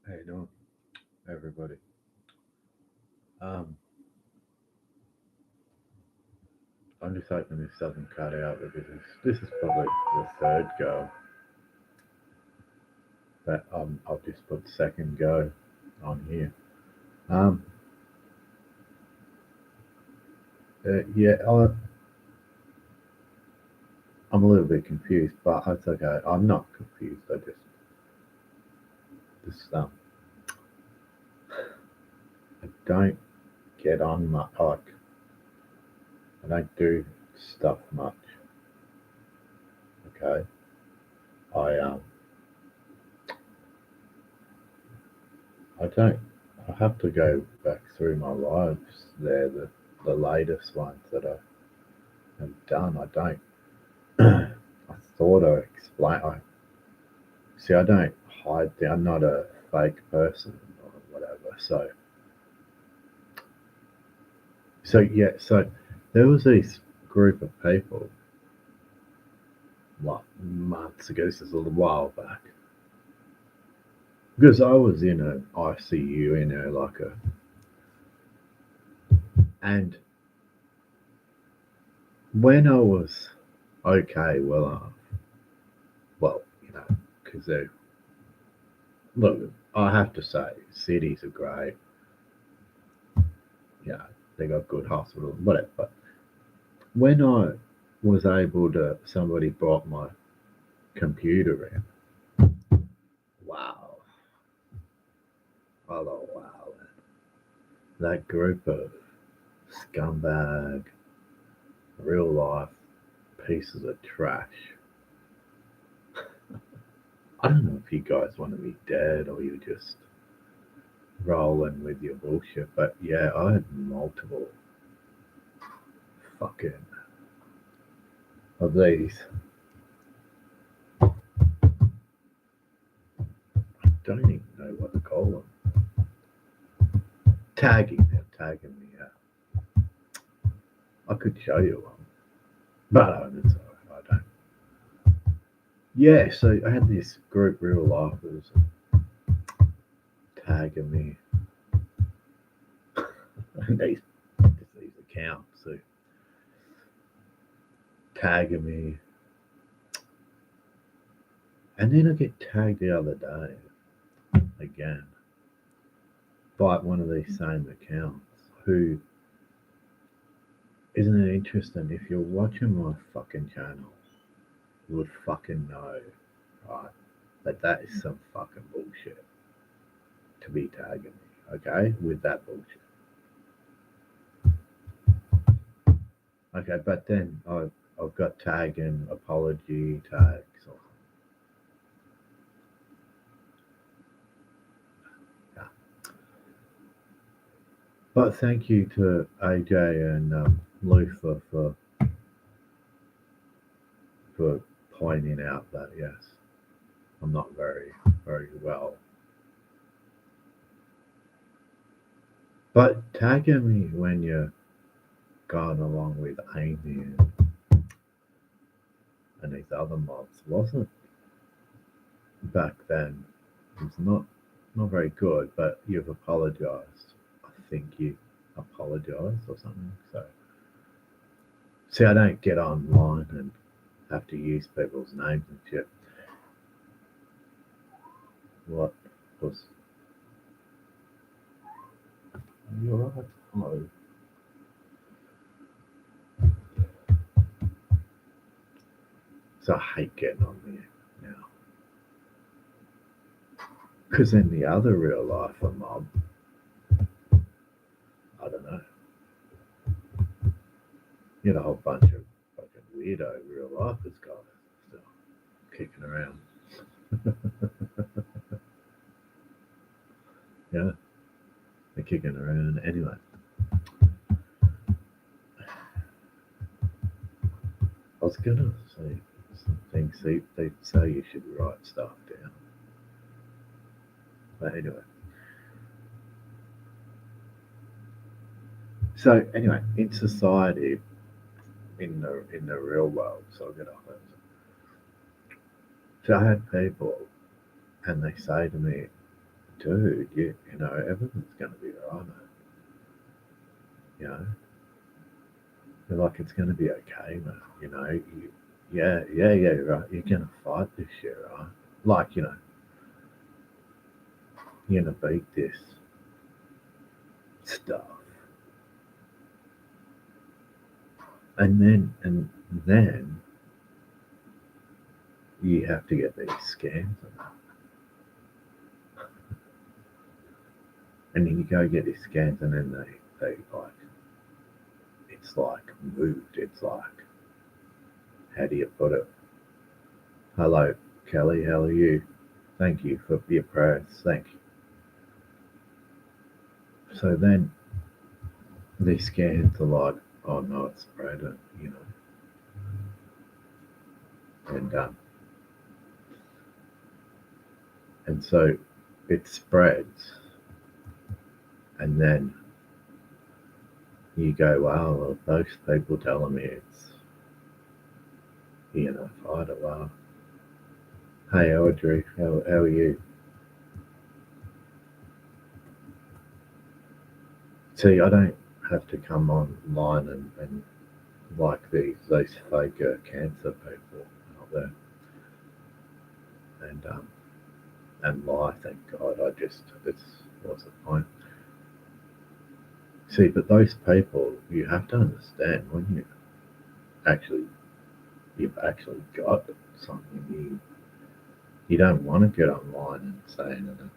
How you doing, everybody? Um, I'm just hoping this doesn't cut out because this is probably the third go, but I'll just put second go on here. Um, yeah, I'm a little bit confused, but it's okay. I'm not confused. I just I don't get on much. Like, I don't do stuff much. Okay, I um, I don't. I have to go back through my lives. They're the latest ones that I have done. I don't. I thought I explained. I don't hide. I'm not a fake person or whatever. So yeah. So there was this group of people, like months ago. This is a little while back. Because I was in an ICU, like a, and when I was okay, well, because they look, I have to say, cities are great. You know, they got good hospitals, whatever. But when I was able to, somebody brought my computer in. Wow. Hello, wow. That group of scumbag, real life pieces of trash. I don't know if you guys want to be dead or you just rolling with your bullshit, but yeah, I had multiple fucking of these. I don't even know what to call them. They're tagging me. I could show you one, but it's alright. I don't. Yeah, so I had this group, real lifers, tagging me, and these accounts, so tagging me, and then I get tagged the other day again by one of these same accounts. Who isn't it interesting? If you're watching my fucking channel, you would fucking know, right? That that is some fucking bullshit to be tagging me, okay? With that bullshit. Okay, but then I've got tag and apology tags. Yeah. But thank you to AJ and Lufa for pointing out that yes, I'm not very well. But tagging me when you're going along with Amy and these other mobs wasn't back then. It was not very good. But you've apologized. I think you apologized or something. So see, I don't get online and have to use people's names and shit. What was you alright? Hello. So I hate getting on there now. Because in the other real life mob, I don't know, you know, a whole bunch of fucking weirdo real lifers guys still kicking around. Yeah, they're kicking around. Anyway, I was gonna say something. See, they say you should write stuff down. But anyway, so anyway, in society, in the real world, so I'll get off it. So I had people, and they say to me, dude, you know, everything's going to be right. You know, you're like, it's going to be okay, man. You know, yeah, right. You're going to fight this shit, right? Like, you know, you're going to beat this stuff. And then you have to get these scans. And then you go get these scans, and then they like, it's like moved. It's like, how do you put it? Hello, Kelly, how are you? Thank you for your prayers. Thank you. So then these scans are like, oh no, it's spread, you know, and and so it spreads, and then you go, wow, well, those people telling me it's, you know, fighter. Wow. Hey, Audrey, how are you? See, I don't have to come online and like these fake cancer people out there and lie. Thank God. It's what's the point? See, but those people, you have to understand when actually you've actually got something, you don't want to get online and say anything.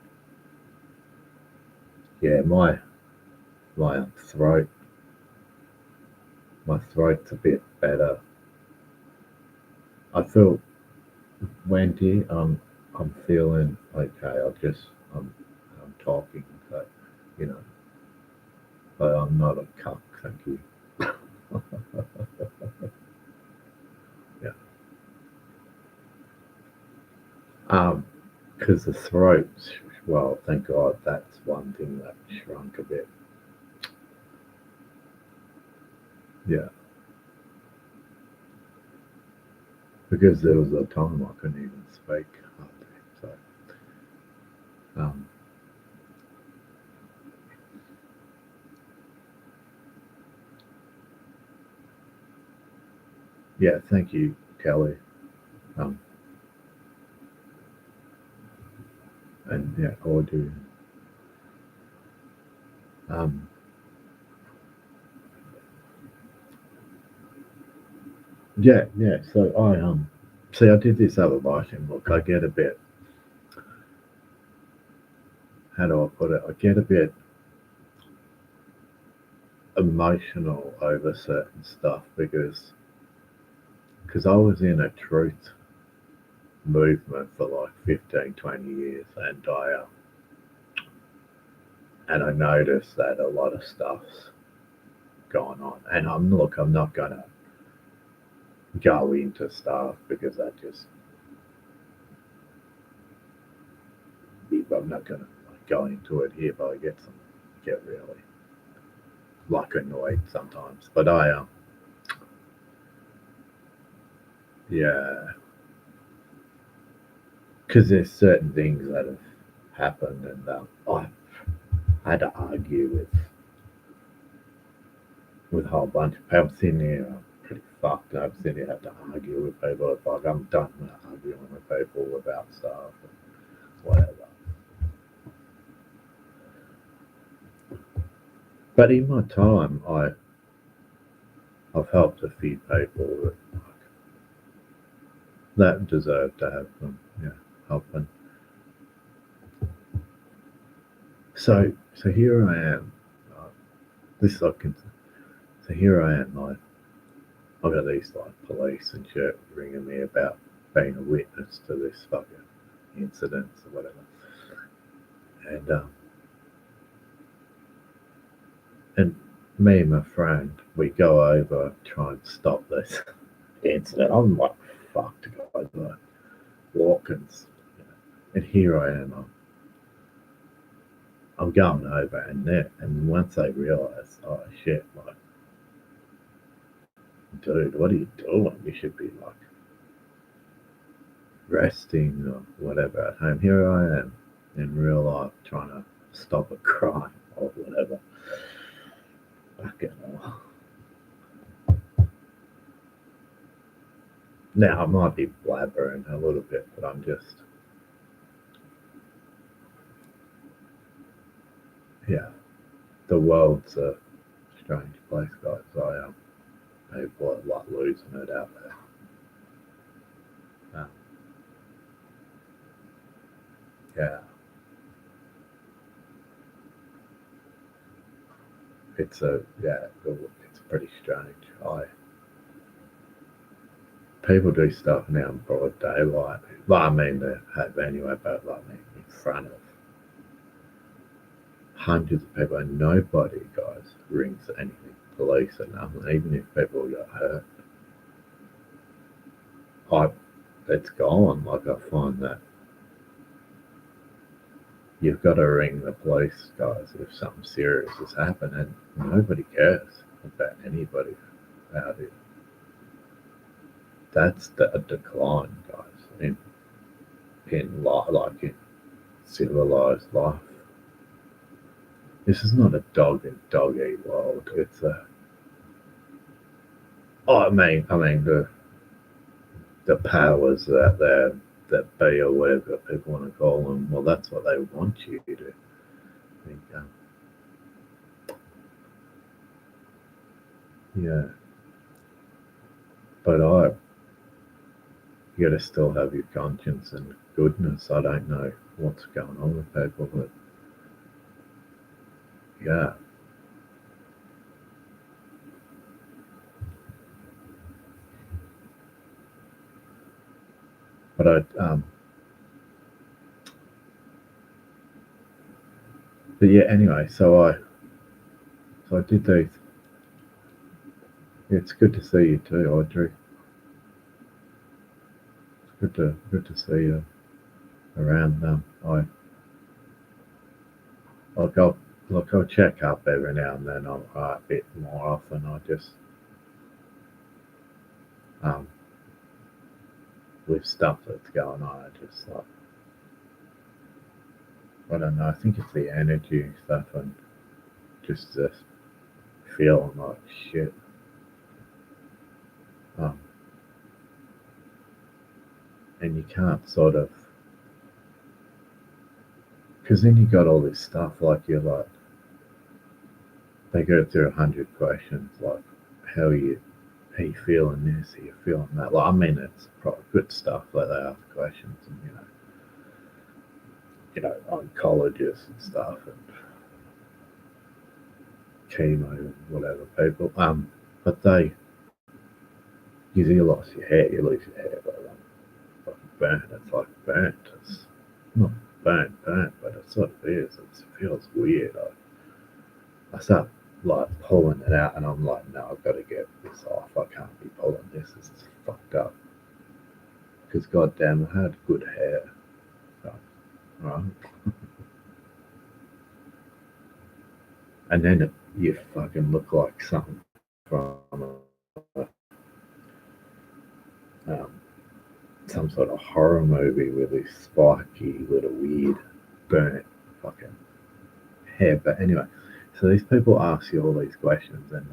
Yeah, my throat my throat's a bit better. I feel Wendy, I'm feeling okay. I'm talking, so you know, but I'm not a cuck. Thank you. Yeah. Um, because the throat. Well, thank God that's one thing that shrunk a bit. Yeah, because there was a time I couldn't even speak hardly. So, um, yeah, thank you, Kelly. Um, and yeah, Audrey. Um, yeah. So I see. I did this other night, and look, I get a bit. How do I put it? I get a bit emotional over certain stuff because I was in a truth movement for like 15, 20 years, and I noticed that a lot of stuff's going on. And I'm not gonna go into stuff because I'm not gonna like, go into it here, but I get really like annoyed sometimes. But yeah, because there's certain things that have happened, and I had to argue with a whole bunch of people. I'm sitting here, I'm pretty fucked up. Sitting here, have to argue with people. It's like I'm done with arguing with people about stuff and whatever. But in my time, I've helped a few people that deserve to have them, yeah, helping. So here I am. Uh, this I can. So here I am. I've got these like police and shit ringing me about being a witness to this fucking incident or whatever. And me and my friend, we go over try and stop this incident. I'm like, fucked, guys, like Watkins. And here I am. I'm going over, and once they realise, oh shit, like, dude, what are you doing? You should be like resting or whatever at home. Here I am. in real life trying to stop a crime or whatever. Fucking hell. Now I might be blabbering a little bit, but I'm just, yeah. The world's a strange place, guys. People are like losing it out there. Um, yeah, it's pretty strange. People do stuff now in broad daylight. Well, I mean, they have anyway, but like in front of hundreds of people, and nobody, guys, rings anything, police or nothing. Even if people got hurt, I, it's gone. Like I find that you've got to ring the police, guys, if something serious has happened, and nobody cares about anybody out here. That's a decline, guys, in like in civilized life. This is not a dog and dog eat world. It's a. Oh, I mean the powers out there that be or whatever people want to call them. Well, that's what they want you to think. Yeah, but you got to still have your conscience and goodness. I don't know what's going on with people, but yeah. But but yeah. Anyway, so I did these. It's good to see you too, Audrey. It's good to see you around. I'll look. I'll check up every now and then. I'll a bit more often. I just um with stuff that's going on. I just like I don't know. I think it's the energy stuff and just this feeling like shit. Um, and you can't sort of because then you got all this stuff like you're like they go through 100 questions like how you feeling this, how you feeling that. Like I mean, it's probably good stuff like they ask questions and oncologists and stuff and chemo and whatever people. But you lost your hair, you lose your hair, but fucking burnt. It's like burnt. It's not burnt, but it sort of is. It feels weird. I start like pulling it out, and I'm like, no, I've got to get this off. I can't be pulling this. This is fucked up. Because goddamn, I had good hair. So, right? And then you fucking look like something from um, some sort of horror movie with this spiky little weird burnt fucking hair. But anyway, so these people ask you all these questions, and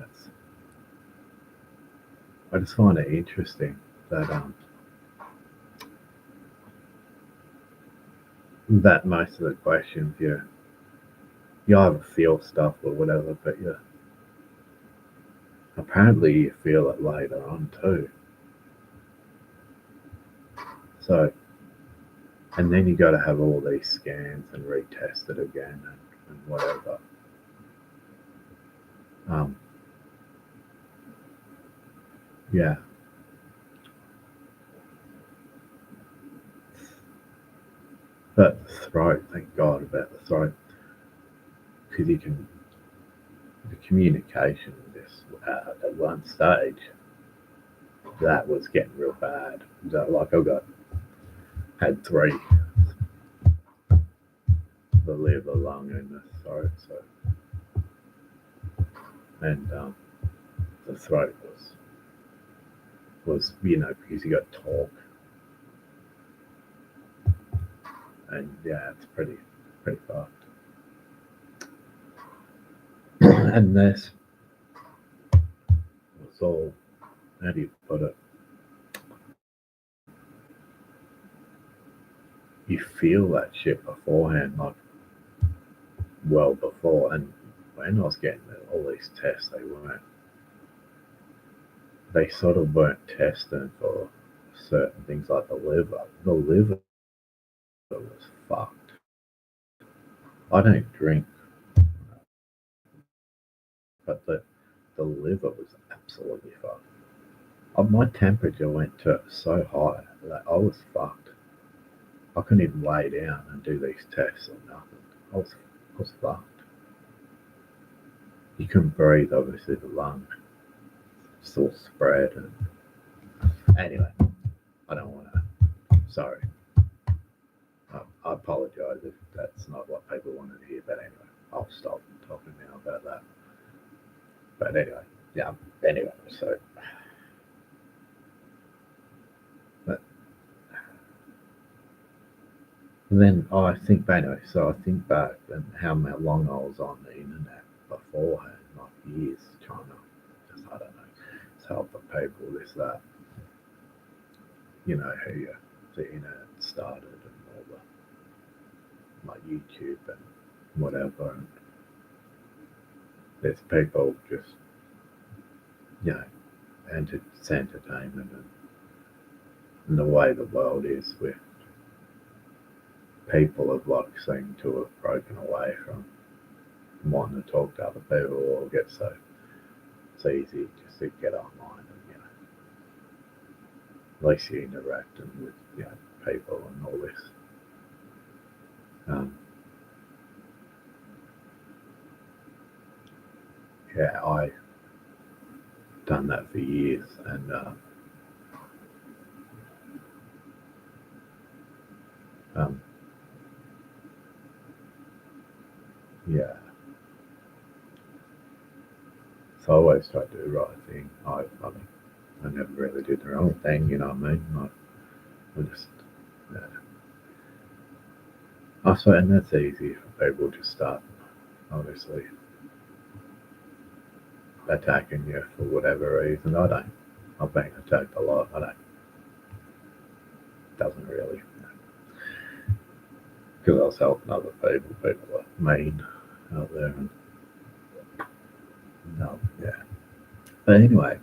I just find it interesting that that most of the questions you either feel stuff or whatever, but apparently you feel it later on too. So and then you got to have all these scans and retest it again and whatever. Um, yeah, but the throat, thank God about the throat, because you can the communication just at one stage that was getting real bad. Like I got had three, the liver, lung, and the throat. So and the throat was because you got talk and yeah, it's pretty pretty fucked. And this was all, how do you put it? You feel that shit beforehand, like well before. And when I was getting all these tests, they sort of weren't testing for certain things like the liver. The liver was fucked. I don't drink, but the liver was absolutely fucked. My temperature went to so high that I was fucked. I couldn't even lay down and do these tests or nothing. I was fucked. You couldn't breathe, obviously, the lungs still spread. And anyway, I don't want to. Sorry. I apologise if that's not what people wanted to hear, but anyway, I'll stop talking now about that. But anyway, yeah, anyway, so. But then I think back, anyway, so I think back and how long I was on the internet beforehand, like years, trying to just, I don't know, just help the people, this, that, how the internet started and all the, like YouTube and whatever. And there's people just, it's entertainment and the way the world is with people have like seem to have broken away from wanting to talk to other people or get so it's easy just to get online and at least you're interacting with people and all this. I done that for years and so I always tried to do the right thing. I mean, I never really did the wrong thing, you know what I mean? Like, I just, I suppose, and that's easy for people to start, obviously, attacking you for whatever reason. I don't. I've been attacked a lot. I don't. Doesn't really. Because I was helping other people. People are mean out there. And, no, yeah. But anyway,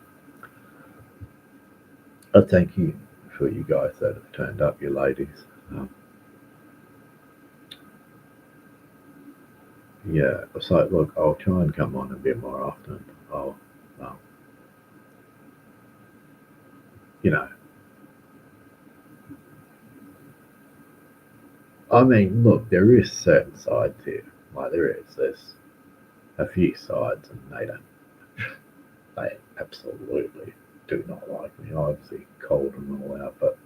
I thank you for you guys that have turned up, you ladies. Yeah, so look, I'll try and come on a bit more often. I'll, um, you know, I mean, look, there is certain sides here. Like there is. There's a few sides, and they absolutely do not like me. I obviously called them all out, but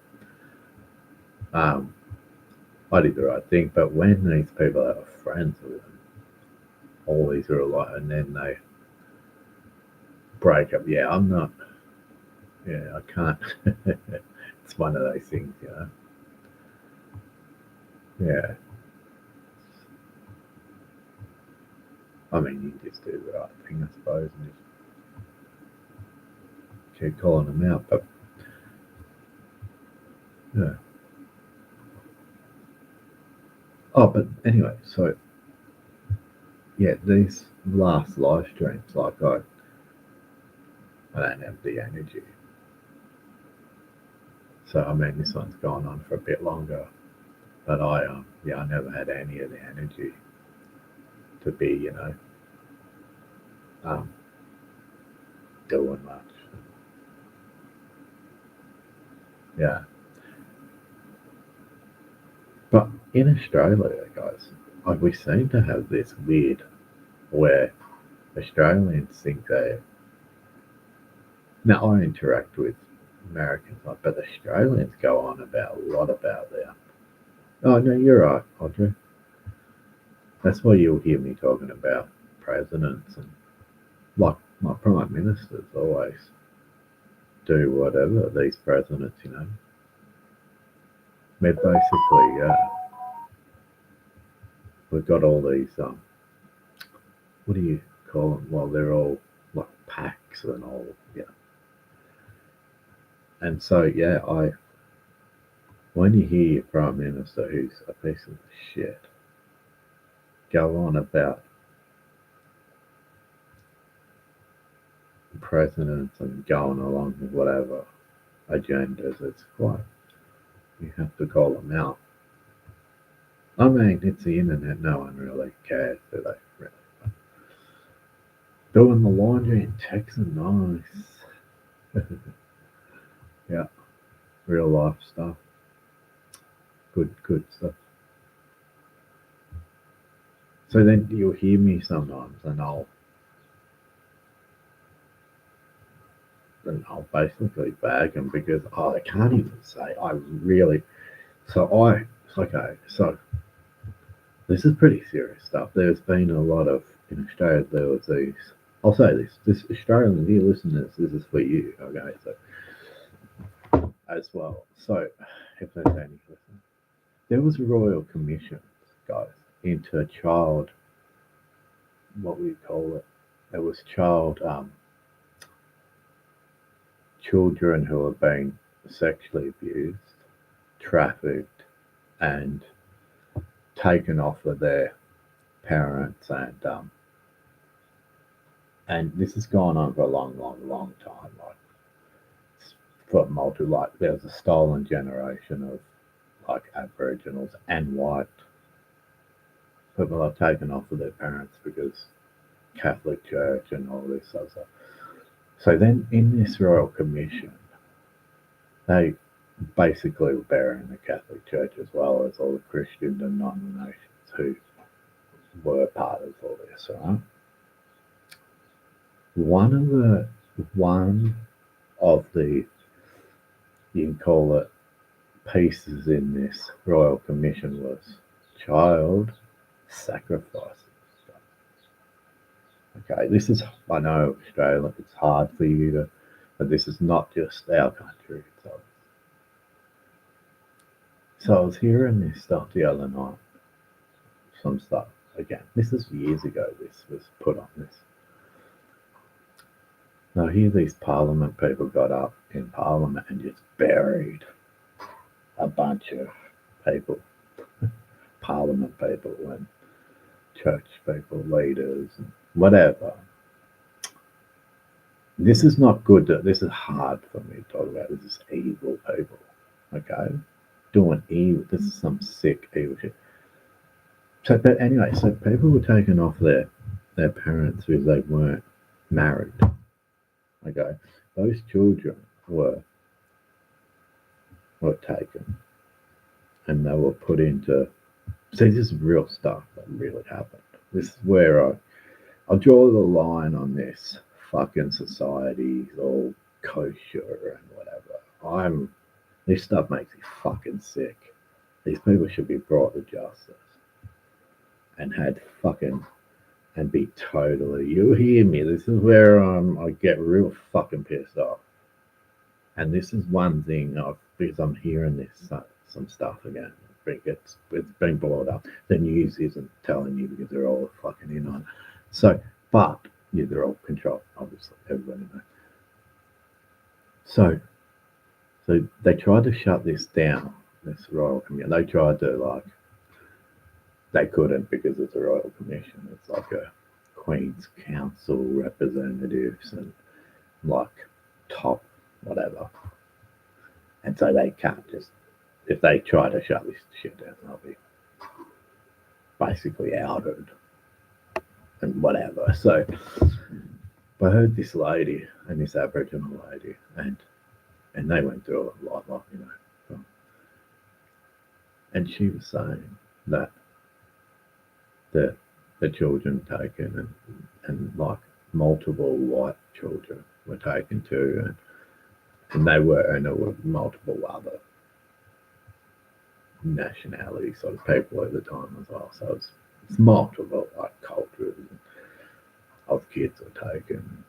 I did the right thing. But when these people that are friends with them, all these are like, and then they break up. Yeah, I'm not. Yeah, I can't. It's one of those things. Yeah, I mean, you just do the right thing, I suppose, and just keep calling them out. But yeah. Oh, but anyway, so yeah, these last live streams, like I don't have the energy. So I mean, this one's gone on for a bit longer, but I never had any of the energy to be, um, doing much. Yeah, but in Australia, guys, like we seem to have this weird where Australians think they. Now I interact with Americans, like, but Australians go on about a lot about their. Oh no, you're right, Audrey. That's why you'll hear me talking about presidents and like my prime ministers always do whatever these presidents. They're basically we've got all these what do you call them? Well, they're all like packs and all, yeah. And so yeah, I when you hear your prime minister, who's a piece of shit, go on about presidents and going along with whatever agendas, it's quite, you have to call them out. I mean, it's the internet, no one really cares, do they? Really? Doing the laundry and texting, nice. Yeah, real life stuff. Good stuff. So then you'll hear me sometimes, and I'll basically bag them because I can't even say I really. Okay. So this is pretty serious stuff. There's been a lot of in Australia. There was these. I'll say this: this Australian dear listeners, this is for you. Okay, so as well. So if there's any listeners, there was a royal commission, guys, into child. What we call it? It was children who are being sexually abused, trafficked, and taken off of their parents, and this has gone on for a long time. Like for like there's a stolen generation of like Aboriginals and white people are taken off of their parents because Catholic Church and all this sort of stuff. So then in this Royal Commission, they basically were burying the Catholic Church as well as all the Christian denominations who were part of all this, right? One of the you can call it pieces in this Royal Commission was child sacrifice. Okay, this is I know Australia, it's hard for you to, but this is not just our country. So I was hearing this stuff the other night, some stuff again. This is years ago. This was put on this. Now here these Parliament people got up in Parliament and just buried a bunch of people, Parliament people and church people, leaders, and whatever. This is not good. This is hard for me to talk about. This is evil people. Okay, doing evil. This is some sick evil shit. So, but anyway, so people were taken off their parents because they weren't married. Okay, those children were taken, and they were put into. See, this is real stuff that really happened. This is where I'll draw the line on this. Fucking society's all kosher and whatever. This stuff makes me fucking sick. These people should be brought to justice and had fucking and be totally. You hear me? This is where I get real fucking pissed off. And this is one thing because I'm hearing this some stuff again. It's being brought up. The news isn't telling you because they're all fucking in on it. So, but yeah, they're all controlled, obviously. Everybody knows. So they tried to shut this down. This royal commission. They tried to they couldn't because it's a royal commission. It's like a Queen's Council representatives and like top whatever. And so they can't just, if they try to shut this shit down, they'll be basically outed and whatever. So I heard this lady and this Aboriginal lady, and they went through a lot, and she was saying that the children taken and like multiple white children were taken too, and there were multiple other nationality sort of people at the time as well. So it's multiple like cultures of kids were taken.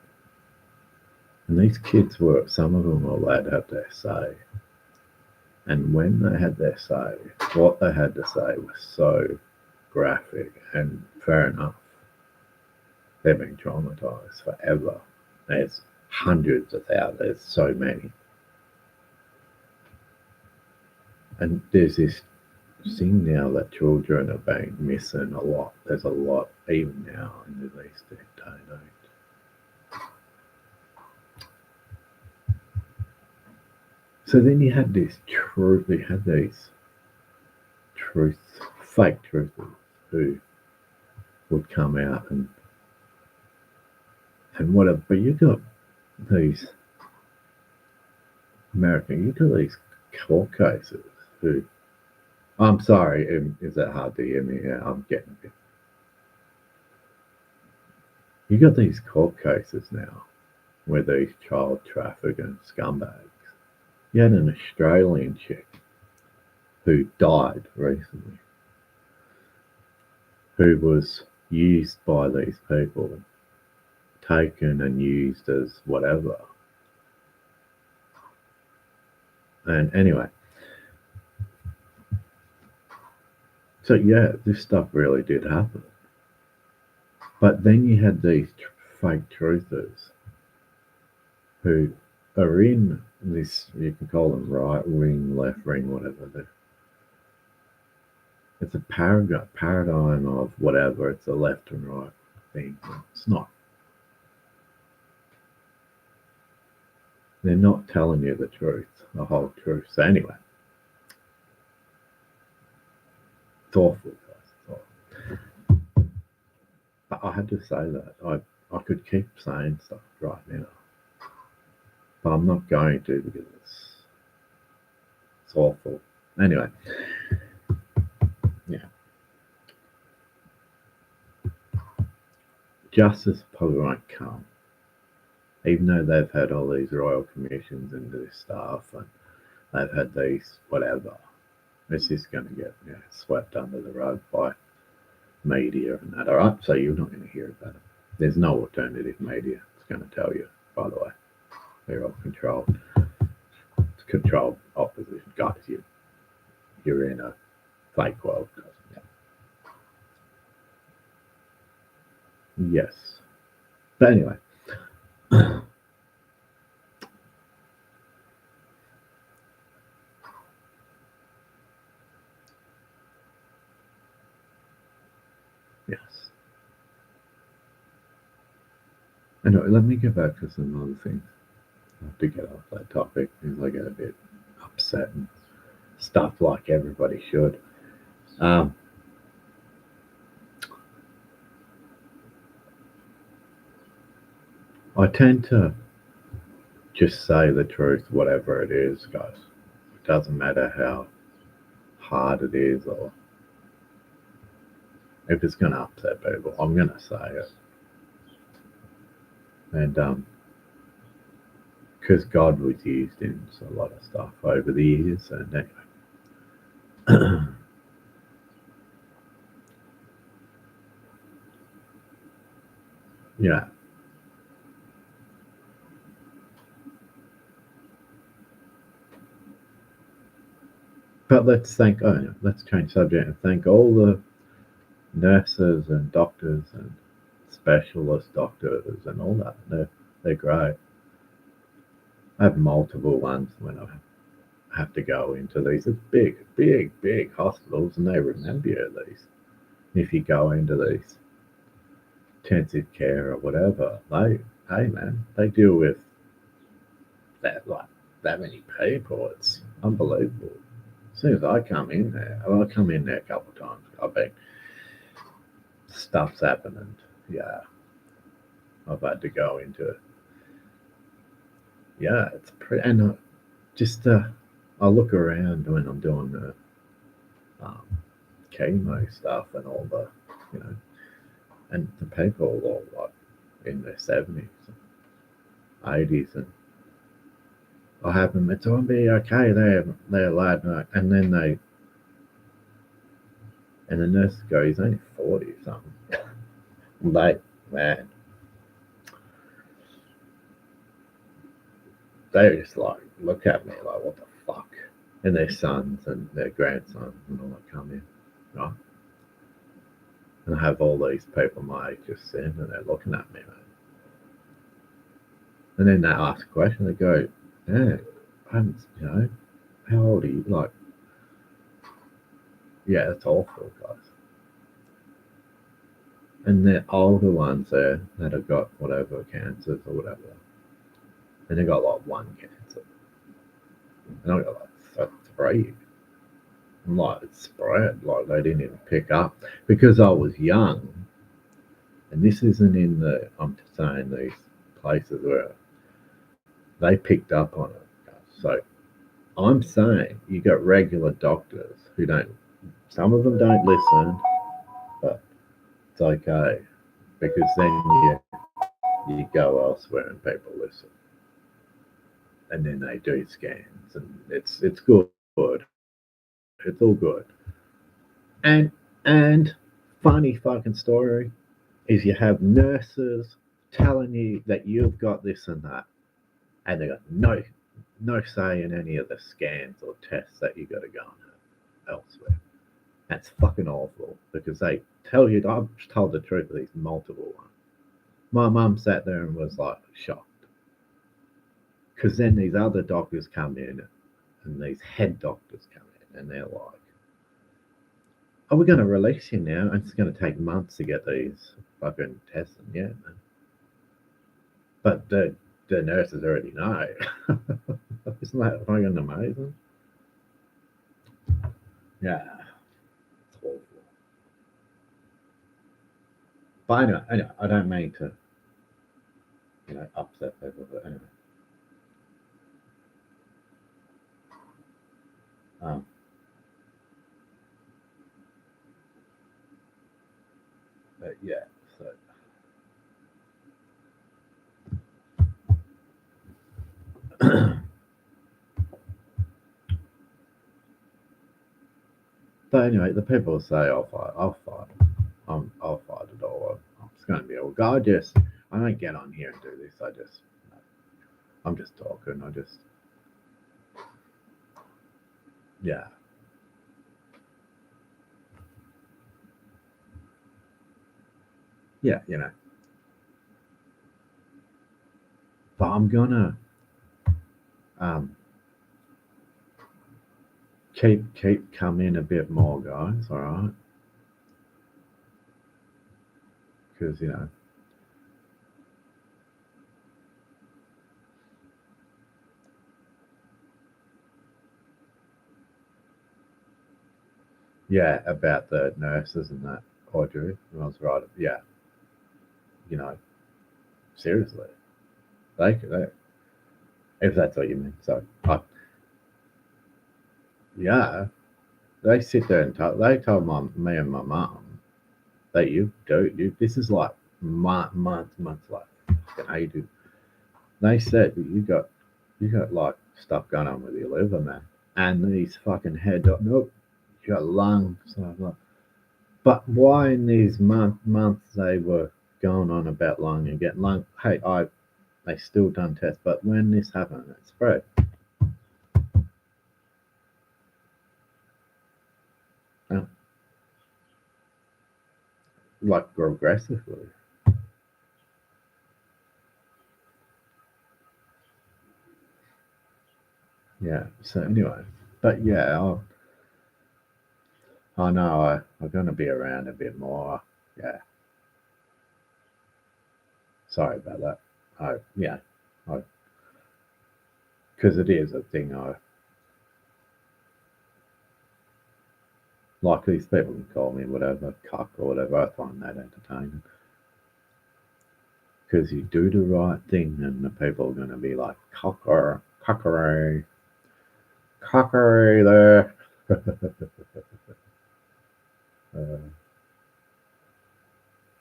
And these kids were, some of them were allowed to have their say. And when they had their say, what they had to say was so graphic, and fair enough. They've been traumatized forever. There's hundreds of thousands, there's so many. And there's this thing now that children are being missing a lot. There's a lot, even now in this day and age. So then you had these fake truthers who would come out and whatever. But you got these you got these court cases who, I'm sorry, is that hard to hear me? Yeah, I'm getting a bit. You got these court cases now where these child trafficking scumbags. You had an Australian chick who died recently, who was used by these people, taken and used as whatever. And anyway, so yeah, this stuff really did happen. But then you had these fake truthers who are in this, you can call them right wing, left wing, whatever. It's a paradigm of whatever. It's a left and right thing. It's not. They're not telling you the truth, the whole truth. So anyway, it's awful, guys. It's awful. But I had to say that. I could keep saying stuff right now, but I'm not going to because it's awful. Anyway, yeah. Justice probably won't come, even though they've had all these royal commissions into this stuff and they've had these whatever. It's just going to get swept under the rug by media and that. All right, so you're not going to hear about it. There's no alternative media. It's going to tell you, by the way. They're all controlled. It's controlled opposition. Guys, you're in a fake world. Yeah. Yes. But anyway. Yes. Anyway, let me get back to some other things. I have to get off that topic because I get a bit upset and stuff like everybody should. I tend to just say the truth, whatever it is, guys. It doesn't matter how hard it is or if it's going to upset people. I'm going to say it. And because God was used in a lot of stuff over the years, and anyway. Yeah. But let's change subject and thank all the nurses and doctors and specialist doctors and all that. They're great. I have multiple ones when I have to go into these big hospitals, and they remember you these. If you go into these intensive care or whatever, hey man, they deal with that many people. It's unbelievable. As soon as I come in there, I come in there a couple of times. I bet stuff's happened, and yeah, I've had to go into it. Yeah, it's pretty. And just I look around when I'm doing the um, chemo stuff and all the, you know, and the people are all like in their 70s, 80s, and I have them. It's going to be okay. They're lad, and then the nurse go, he's only 40 or something. Man, they just like look at me like, what the fuck? And their sons and their grandsons and all that come in, right? And I have all these people my age just sitting and they're looking at me, man. And then they ask a question, they go, yeah, how old are you? Like, yeah, that's awful, guys. And the older ones there that have got whatever cancers or whatever, and they got like one cancer, and I got like three. I'm like, it's spread, like they didn't even pick up because I was young, and this isn't in the. I'm just saying these places where they picked up on it. So I'm saying you got regular doctors who don't. Some of them don't listen, but it's okay because then you go elsewhere and people listen, and then they do scans, and it's good. It's all good. And and funny fucking story is you have nurses telling you that you've got this and that, and they got no say in any of the scans or tests that you got to go and have elsewhere. That's fucking awful because they tell you. I've told the truth of these multiple ones. My mum sat there and was like shocked because then these other doctors come in and these head doctors come in and they're like, "Oh, we're going to release you now, and it's going to take months to get these fucking tests." And yeah, man. But the nurses already know. Isn't that fucking amazing? Yeah, it's awful. But anyway, I don't mean to, upset people. But anyway, um, but yeah. So, but anyway, the people say I'll fight. I'll fight it all. It's going to be all good. I don't get on here and do this. I'm just talking. Yeah, yeah, But I'm gonna um, keep coming a bit more, guys. All right, because yeah, about the nurses and that, Audrey. I was right. Yeah, you know, seriously, they if that's what you mean. So, yeah, they sit there and talk. They told me and my mum that this is like months like fucking ages. They said that you got like stuff going on with your liver, man, and these fucking nope, you got lungs. So I was like, but why in these months they were going on about lung and getting lung? Hey, they still done tests, but when this happened, it spread. uh, like progressively. Yeah. So anyway, but yeah, I know I'm gonna be around a bit more. Yeah. Sorry about that. Yeah, I because it is a thing. I like these people can call me whatever, cock or whatever. I find that entertaining because you do the right thing, and the people are gonna be like cockery, cockery there. uh,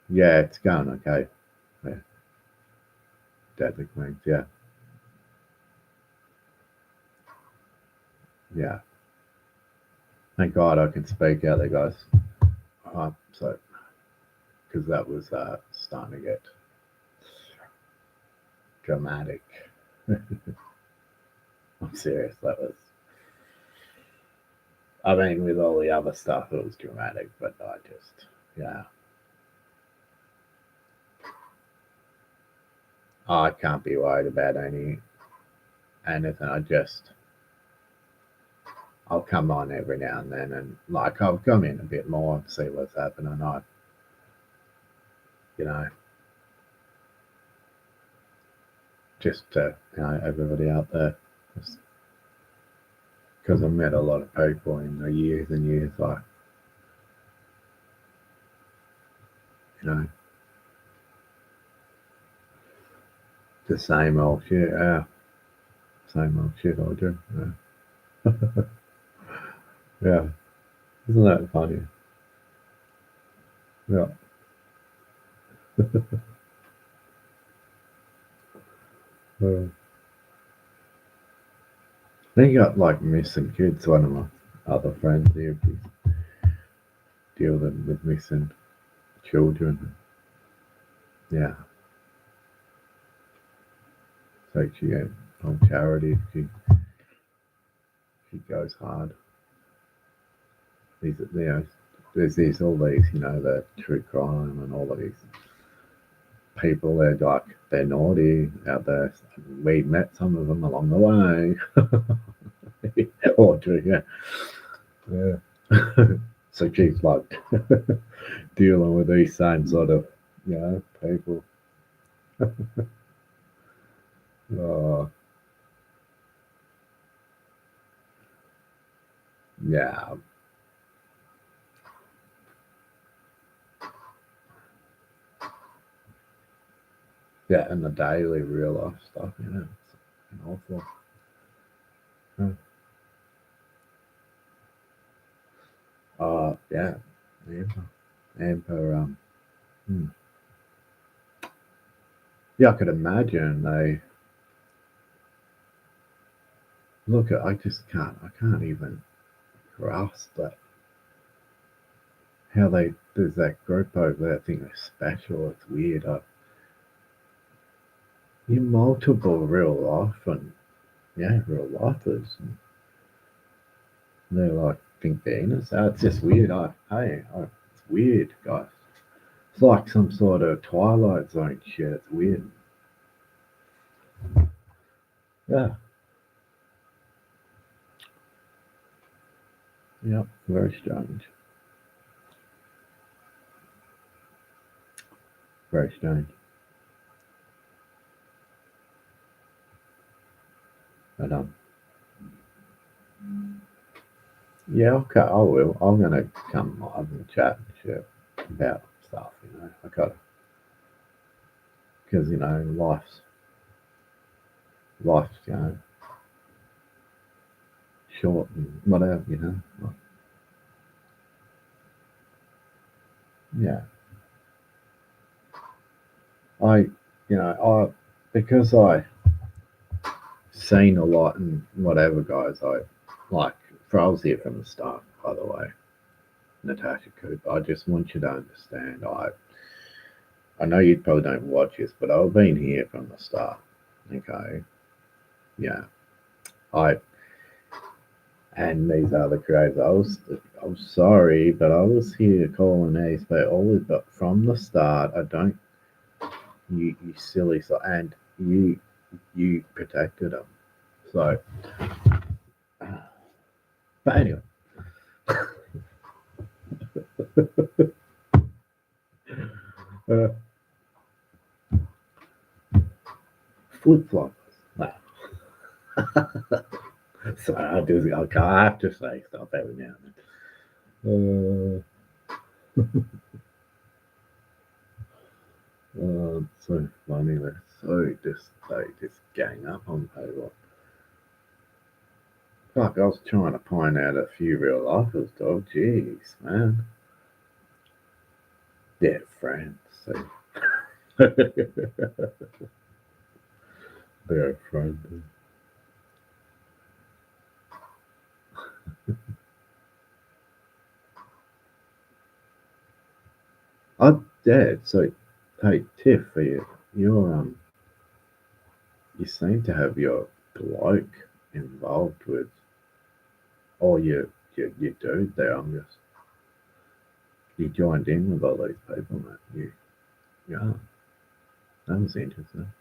yeah, it's going okay. Yeah, deadly queens. Yeah, yeah. Thank God I can speak out there, guys. So because that was starting to get dramatic. I'm serious. That was. I mean, with all the other stuff, it was dramatic, but I just, yeah. I can't be worried about anything. I'll come on every now and then, and like I'll come in a bit more and see what's happening. You know, just to everybody out there, because I've met a lot of people in the years and years, like you know, the same old shit. Yeah, same old shit I do. Yeah, yeah. Isn't that funny? Yeah. Uh, then you got like missing kids. One of my other friends here, she's dealing with missing children. Yeah, so she on charity. She goes hard. There's these all these the true crime and all these people. They're naughty out there. We met some of them along the way. Or true, yeah, yeah. So she's like dealing with these same sort of people. Oh, yeah, yeah, and the daily real life stuff. It's awful. Yeah. Yeah, Amber, Amber. Hmm. Yeah, I could imagine they look at. I just can't. I can't even grasp that. How there's that group over there. I think they're special. It's weird. You multiple real life and real lifers. And they're like think they're innocent. It's just weird. It's weird, guys. It's like some sort of Twilight Zone shit. It's weird. Yeah. Yep. Very strange. Very strange. But yeah, okay, I will. I'm gonna come live and chat and shit about stuff. I got because life's short and whatever. Like, yeah, I I because I seen a lot and whatever, guys. I like Frol's here from the start. By the way, Natasha Cooper. I just want you to understand. I know you probably don't watch this, but I've been here from the start. Okay, yeah. I and these other creators. I'm sorry, but I was here calling these but always but from the start I don't you silly so and you protected them. So but anyway, uh, flip floppers. Nah. So I have to say stuff every now and then. It's so funny. They're they just gang up on people. Fuck, I was trying to point out a few real lifers, dog. Jeez, man. They're friends. So. They're friends. I'm dead. So, hey, Tiff, for you seem to have your bloke involved with all your dude there. You joined in with all these people, man. Yeah, that was interesting.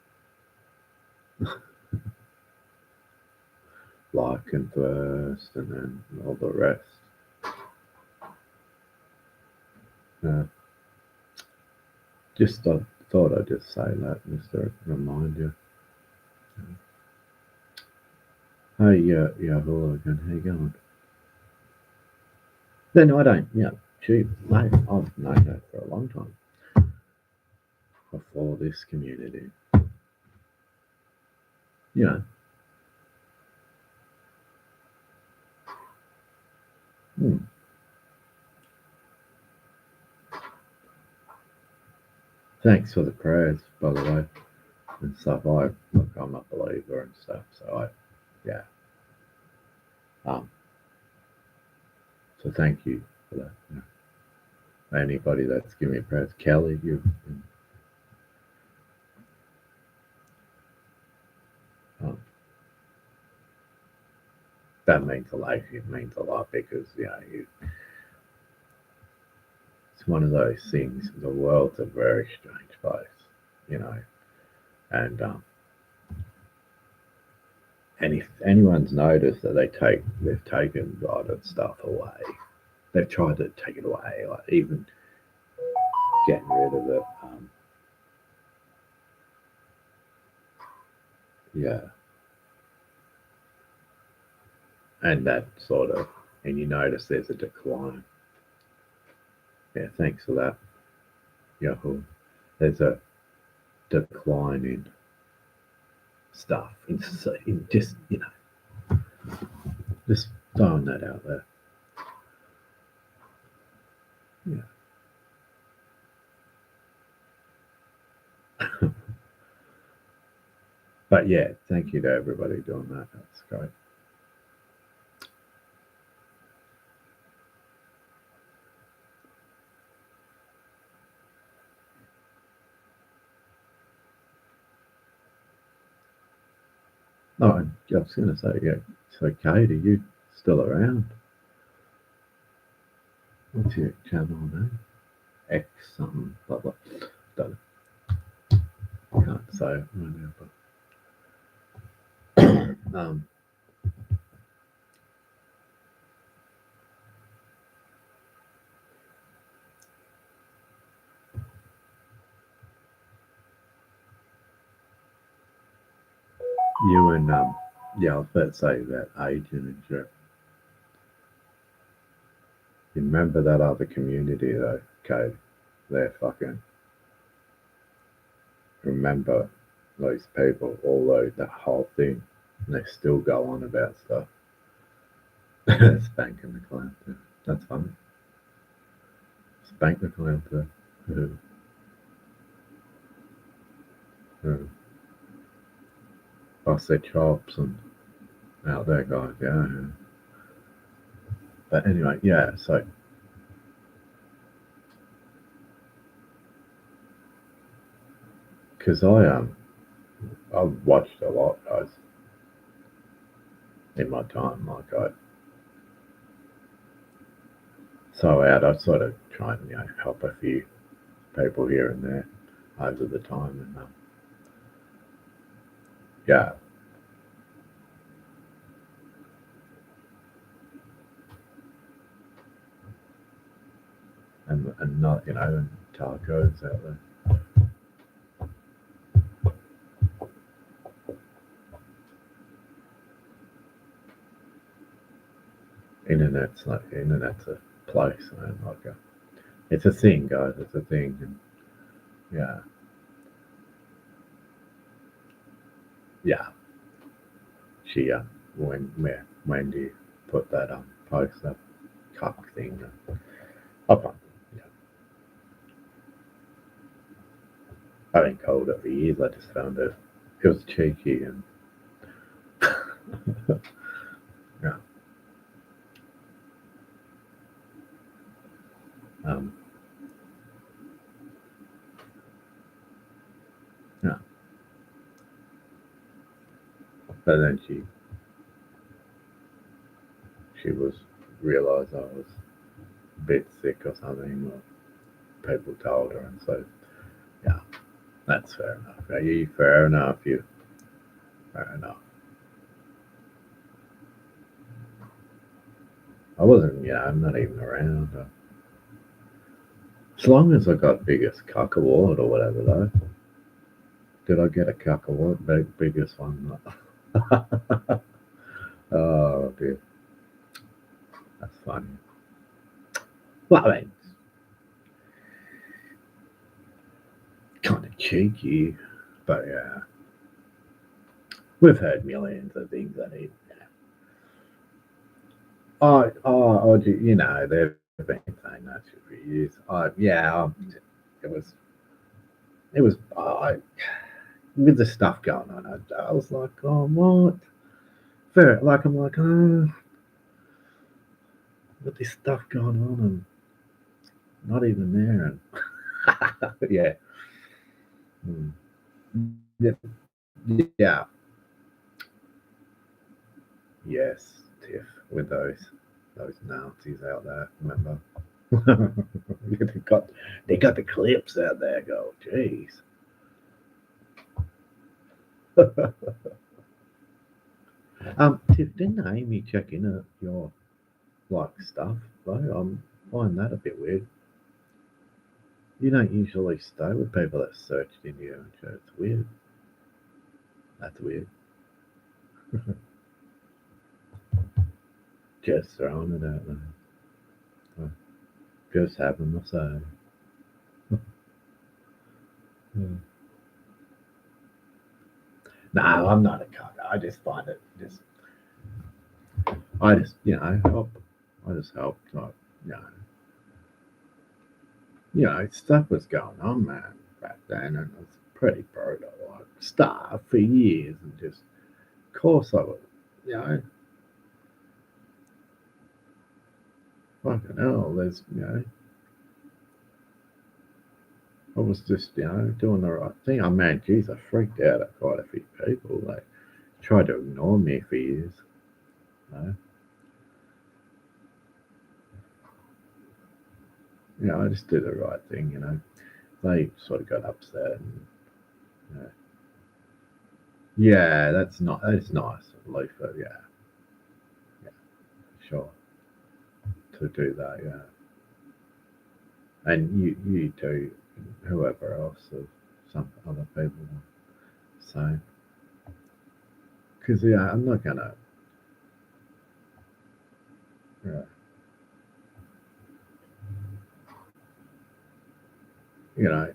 Liking first and then all the rest. Just I thought I'd just say that just to remind you. Hey, hello again. How you going? Then I don't, gee, mate, I've known that for a long time before this community. You know, hmm. Thanks for the prayers, by the way, and stuff. Look, I'm a believer and stuff, so yeah. Um, so thank you for that. Anybody that's giving me prayers, Kelly, um, that means a lot. It means a lot because it's one of those things. The world's a very strange place, you know, and and if anyone's noticed that they've taken God and stuff away, they've tried to take it away, like even getting rid of it. Yeah, and that sort of, and you notice there's a decline. Yeah, thanks for that, Yahoo. There's a decline in stuff, in just just throwing that out there. Yeah. But yeah, thank you to everybody doing that. That's great. Oh, and I was going to say, yeah, so Kate, are you still around? What's your channel name? X something, blah, blah. Don't, can't say it right now, but you and, yeah, I was about to say that agent and shit. You remember that other community though, Kate? They're fucking, remember those people, although that whole thing, and they still go on about stuff. Spanking the clown too. That's funny. Spank the clown too. Who? Who? Bust their chops and out there, guys. Yeah. But anyway, yeah. So, because I've watched a lot, guys, in my time. Like I sort of try and help a few people here and there over the time, and yeah, and not and tacos out there. Internet's a place, man. Like it's a thing, guys. It's a thing, and yeah, yeah. She when Wendy put that post that cock thing up on. Yeah, I've been cold it for years. I just found it was cheeky and yeah, um, yeah. But then she was realised I was a bit sick or something, or people told her, and so yeah, that's fair enough. Are you fair enough? You Fair enough. I wasn't, I'm not even around. As long as I got biggest cock award or whatever, though. Did I get a cock award? Biggest one? Oh, dear. That's funny. Well, I mean, kind of cheeky, but yeah. We've heard millions of things that it. They've been saying that shit for years. It was, with the stuff going on, I was like, oh, what? Fair, like, I'm like, oh, with this stuff going on and not even there. And yeah. Mm. Yeah. Yeah. Yes, Tiff, with those Nazis out there, remember? they got the clips out there. Go, jeez. Tiff, didn't Amy check in at your like stuff though? I'm find that a bit weird. You don't usually stay with people that searched in your own show. It's weird. That's weird. Just throwing it out there. Just having to say. Hmm. No, I'm not a cuck. I just find it just. I just help. I just help. Like, you know, stuff was going on, man, back then, and it was pretty brutal. Like, stuff for years, and just, of course, I would, you know, fucking hell. I was just, doing the right thing. I mean, geez, I freaked out at quite a few people. They tried to ignore me for years. You I just did the right thing. They sort of got upset. And, you know, yeah, that's nice of Lufa. Yeah, yeah, sure, to do that. Yeah, and you too, whoever else of some other people. So, because I'm not gonna, yeah, you know,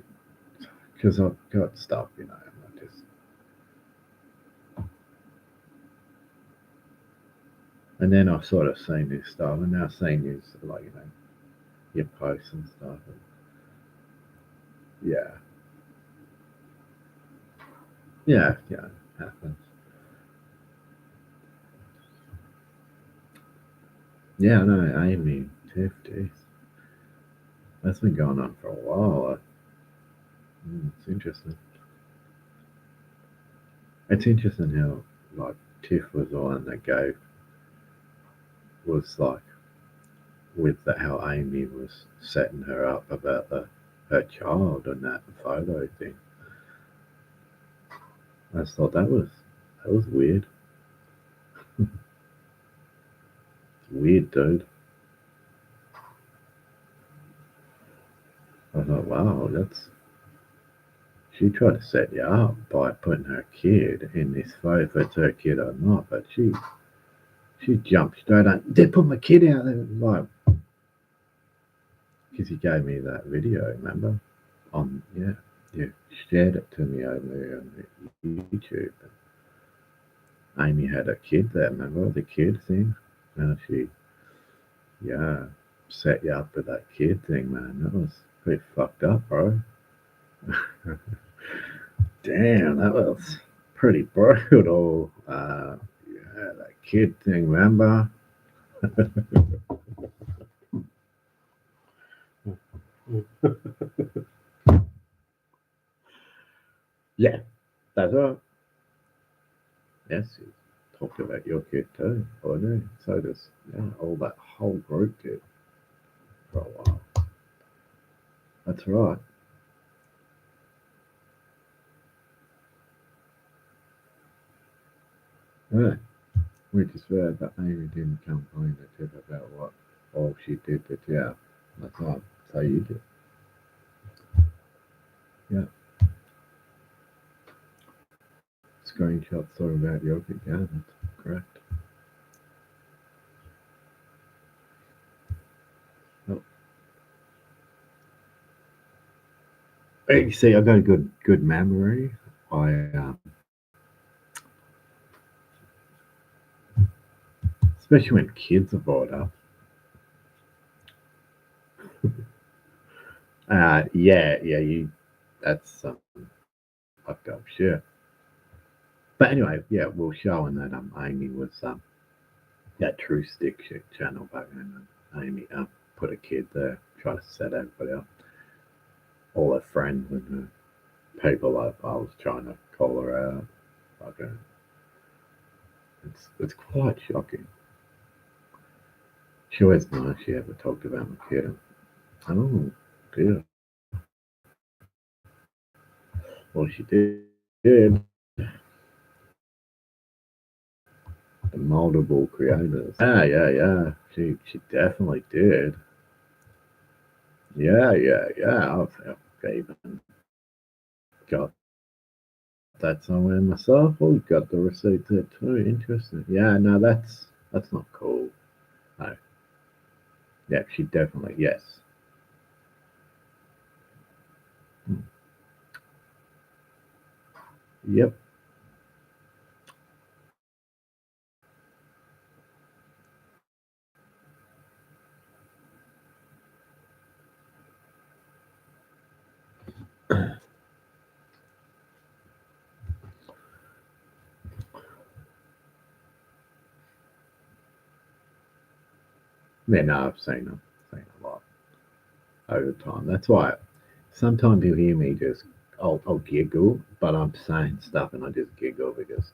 because I've got stuff. I'm not just. And then I've sort of seen this stuff, and now seeing you like your posts and stuff. And yeah, yeah, happens. Yeah, I know. Amy, Tiff, geez, that's been going on for a while. It's interesting. It's interesting how like Tiff was the one that gave was like with how Amy was setting her up about her child and that photo thing. I just thought that was weird. Weird, dude. I thought, wow, that's she tried to set you up by putting her kid in this photo, if it's her kid or not, but she jumped straight on. They put my kid out there, like, because he gave me that video, remember? Yeah, you shared it to me over on YouTube. Amy had a kid there, remember the kid thing? And she, yeah, set you up with that kid thing, man. That was pretty fucked up, bro. Damn, that was pretty brutal. Yeah, that kid thing, remember? Yeah, that's right. Yes, you talked about your kid too. I know. So does all that whole group did for a while. That's right. Yeah, we just read that Amy didn't complain to Tip about what all she did to Jeff. That's not how you did. Yeah, screenshot talking about yogurt. Yeah, that's correct. Oh, hey, you see, I got a good memory. I especially when kids are brought up. Yeah, you. That's fucked up shit. But anyway, yeah, we're showing that Amy was that True Stick shit channel back then. And Amy put a kid there, try to set everybody up, all her friends and people I was trying to call her out. Fucking, it's quite shocking. She always knows she ever talked about my kid. I don't know, dear. Well, she did. The multiple creators. Yeah. She definitely did. Yeah. I've even got that somewhere myself. Oh, got the receipt there too. Interesting. Yeah, no, that's not cool. No. Yeah, she definitely yes. Hmm. Yep. Yeah, no, I've seen a lot over time. That's why sometimes you hear me just I'll giggle, but I'm saying stuff and I just giggle because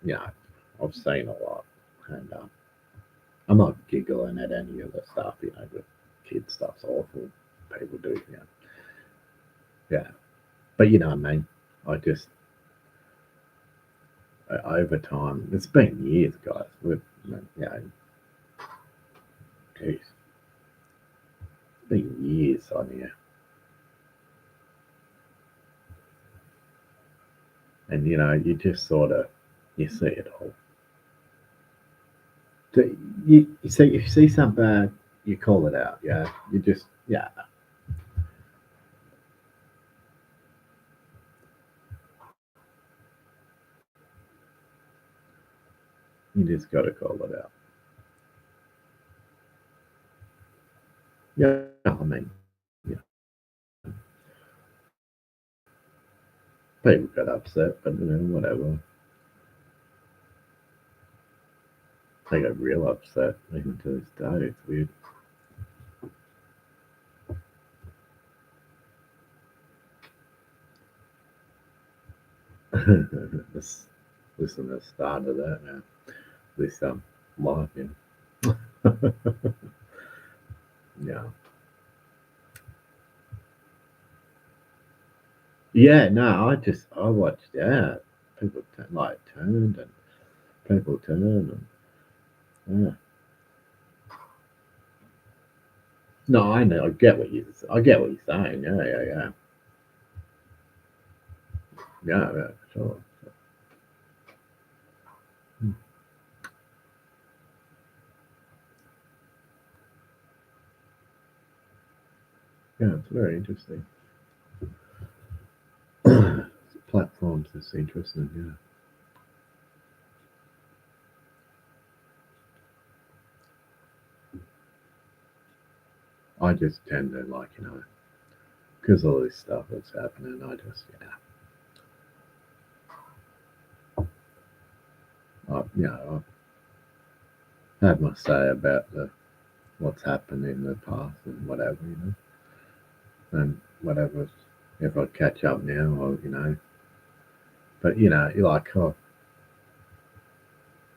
you know I've seen a lot, and I'm not giggling at any of the stuff. The kid stuff's awful. People do, yeah. But you know what I mean. I just over time, it's been years, guys. Geez, it's been years on here, and you just sort of you see it all. You see if you see something bad, you call it out. Yeah, you just you just got to call it out. Yeah, I mean, yeah, people got upset, but whatever. They got real upset even to this day. It's weird. Let's listen to the start of that now. This live, yeah. Yeah, no, I watched that. People turned and people turned and yeah. No, I know. I get what you're saying. Yeah, sure. Hmm. Yeah, it's very interesting. Platforms is interesting. Yeah, I just tend to because all this stuff that's happening. I just I had my say about the what's happened in the past and whatever, and whatever. If I catch up now, or but you're like, oh,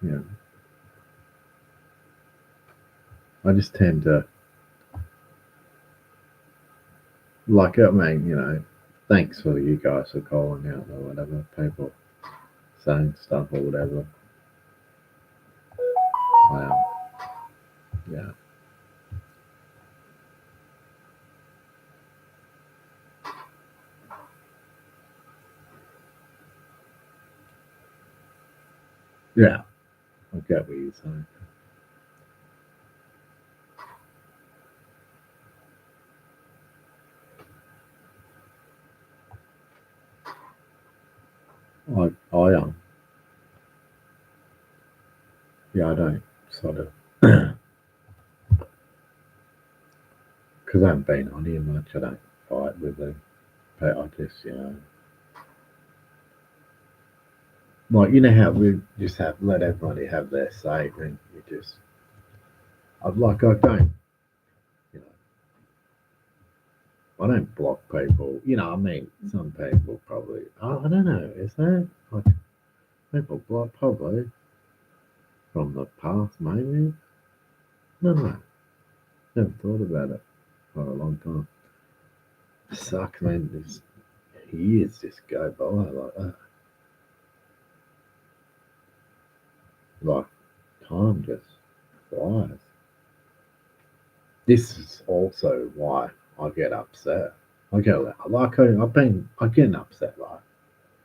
you know, I just tend to thanks for you guys for calling out or whatever. People saying stuff or whatever. Yeah. Yeah. I get what you're saying. I yeah, I don't sort of because I haven't been on here much. I don't fight with them, but I just like how we just have let everybody have their say, and you just I don't you know I don't block people. I mean, some people probably. I don't know. Is there like people block probably from the past? Maybe. No, no. Never thought about it for a long time. Sucks, man. There's years just go by like that. Like time just flies. This is also why I get upset. I'm getting upset like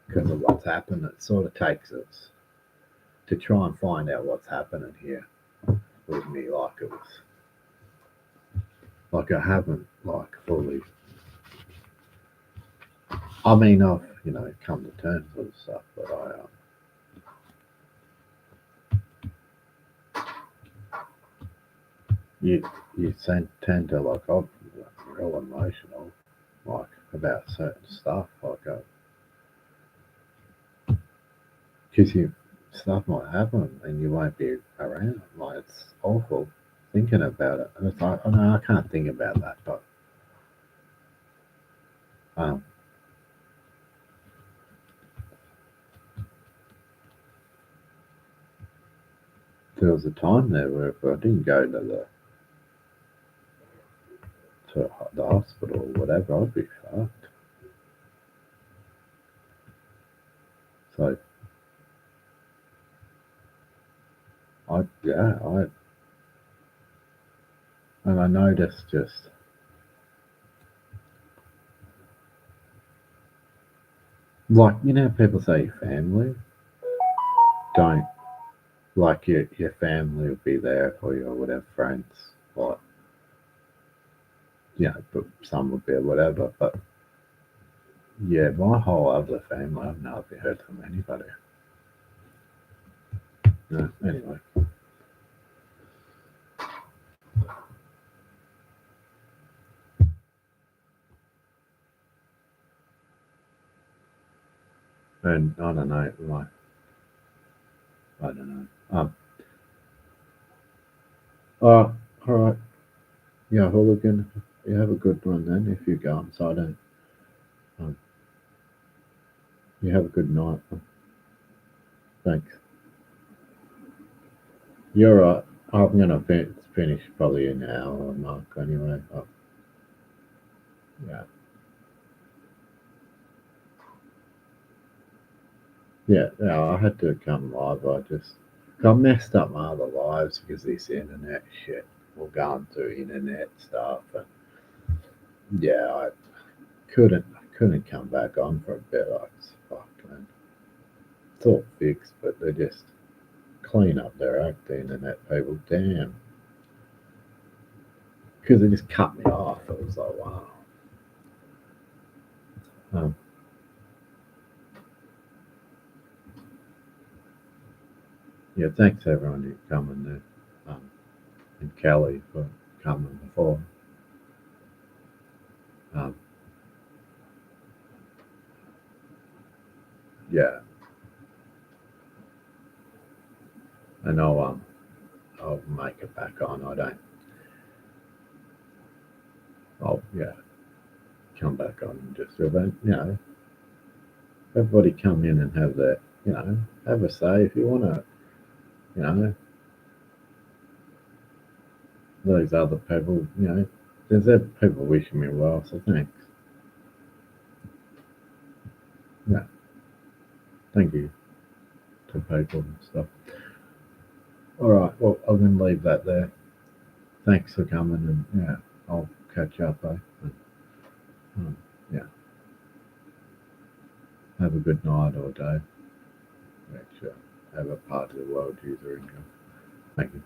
because of what's happened. It sort of takes us to try and find out what's happening here with me. Like it was like I haven't like fully. I mean, I've come to terms with stuff, but you tend to like I'm real emotional like about certain stuff like because you stuff might happen and you won't be around. Like it's awful thinking about it, and it's like, oh no, I can't think about that. But um, there was a time there where if I didn't go to the hospital or whatever, I'd be fucked. So I and I noticed just like people say your family don't like your family will be there for you or whatever friends like but some will be or whatever. But yeah, my whole other family, I've never heard from anybody. No, anyway. And I don't know, like, I don't know. All right. Yeah, hooligan. You have a good one then if you go. So I don't. Um, you have a good night. Thanks. You're right. I'm gonna finish probably an hour mark anyway. Oh, yeah. Yeah. I had to come live. I just got messed up my other lives because this internet shit. We're going through internet stuff, and yeah, I couldn't come back on for a bit. I was fucked, man. It's all fixed, but they just clean up their act, the internet people. Damn, because they just cut me off. It was like, wow. Um, yeah, thanks everyone who coming there, and Kelly for coming before. Um, yeah, and I'll make it back on. I don't. I'll come back on and just event. Everybody come in and have their have a say if you want to. You know, those other people. There's other people wishing me well, so thanks. Yeah, thank you. to people and stuff. All right, well, I'm going to leave that there. Thanks for coming, and yeah, I'll catch up, And, yeah, have a good night or day. Which, have a part of the world user in you. Thank you.